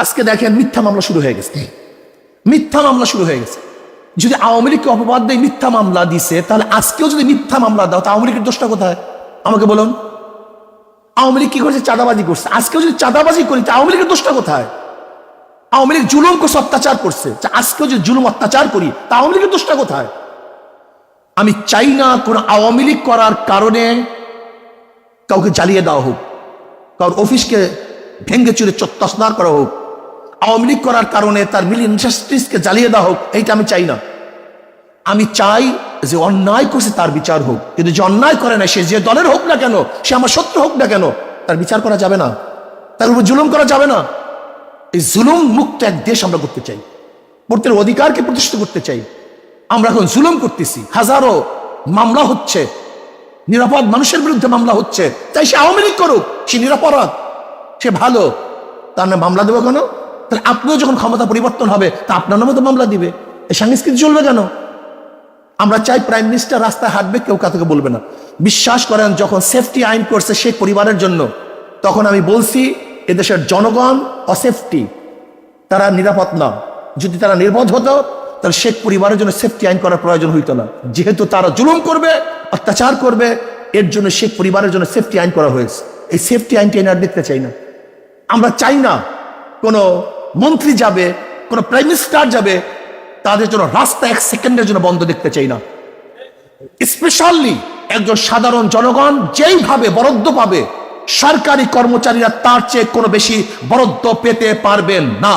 আজকে দেখেন মিথ্যা মামলা শুরু হয়ে গেছে, মিথ্যা মামলা শুরু হয়ে গেছে। যদি আওয়ামী লীগকে অপবাদ দিয়ে মিথ্যা মামলা দিছে, তাহলে আজকেও যদি মিথ্যা মামলা দাও, তা আওয়ামী লীগের দোষটা কোথায় আমাকে বলুন? আওয়ামী লীগ কি করছে? চাঁদাবাজি করছে। আজকেও যদি চাঁদাবাজি করি, তা আওয়ামী লীগের দোষটা কোথায়? আওয়ামী লীগ জুলুম করছে, অত্যাচার করছে। আজকেও যদি জুলুম অত্যাচার করি, তা আওয়ামী লীগের দোষটা কোথায়? আমি চাই না কোন আওয়ামী লীগ করার কারণে কাউকে জ্বালিয়ে দেওয়া হোক, কারোর অফিসকে ভেঙ্গে চুরে তছনছ করা হোক, আওয়ামী লীগ করার কারণে তার মিল ইন্ডাস্ট্রিজকে জ্বালিয়ে দেওয়া হোক। এইটা আমি চাই না। আমি চাই যে অন্যায় করছে তার বিচার হোক, কিন্তু যে অন্যায় করে না, সে যে দলের হোক না কেন, সে আমার শত্রু হোক না কেন, তার বিচার করা যাবে না, তার উপর জুলুম করা যাবে না। এই জুলুম মুক্ত এক দেশ আমরা করতে চাই, প্রত্যেকের অধিকারকে প্রতিষ্ঠিত করতে চাই। আমরা এখন জুলুম করতেছি, হাজারো মামলা হচ্ছে, নিরাপদ মানুষের বিরুদ্ধে মামলা হচ্ছে। তাই সে আওয়ামী লীগ করুক, সে নিরাপরাধ, সে ভালো, তার নামে মামলা দেবো কেন? তাহলে আপনিও যখন ক্ষমতা পরিবর্তন হবে, তা আপনার নামে তো মামলা দিবে। এই সংস্কৃতি চলবে কেন? আমরা চাই প্রাইম মিনিস্টার রাস্তায় হাঁটবে, কেউ কাউকে বলবে না। বিশ্বাস করেন, যখন সেফটি আইন করছে শেখ পরিবারের জন্য, তখন আমি বলছি এদেশের জনগণ অসেফটি, তারা নিরাপদ না। যদি তারা নির্বোধ হতো, তাহলে শেখ পরিবারের জন্য সেফটি আইন করার প্রয়োজন হইতো না। যেহেতু তারা জুলুম করবে, অত্যাচার করবে, এর জন্য শেখ পরিবারের জন্য সেফটি আইন করা হয়েছে। এই সেফটি আইনটি এনে আর দেখতে চাই না। আমরা চাই না কোনো মন্ত্রী যাবে, কোনো প্রাইম মিনিস্টার যাবে, তাদের জন্য রাস্তা এক সেকেন্ডের জন্য বন্ধ দেখতে চাই না। স্পেশালি একজন সাধারণ জনগণ যেইভাবে বরাদ্দ পাবে, সরকারি কর্মচারীরা তার চেয়ে কোনো বেশি বরাদ্দ পেতে পারবেন না।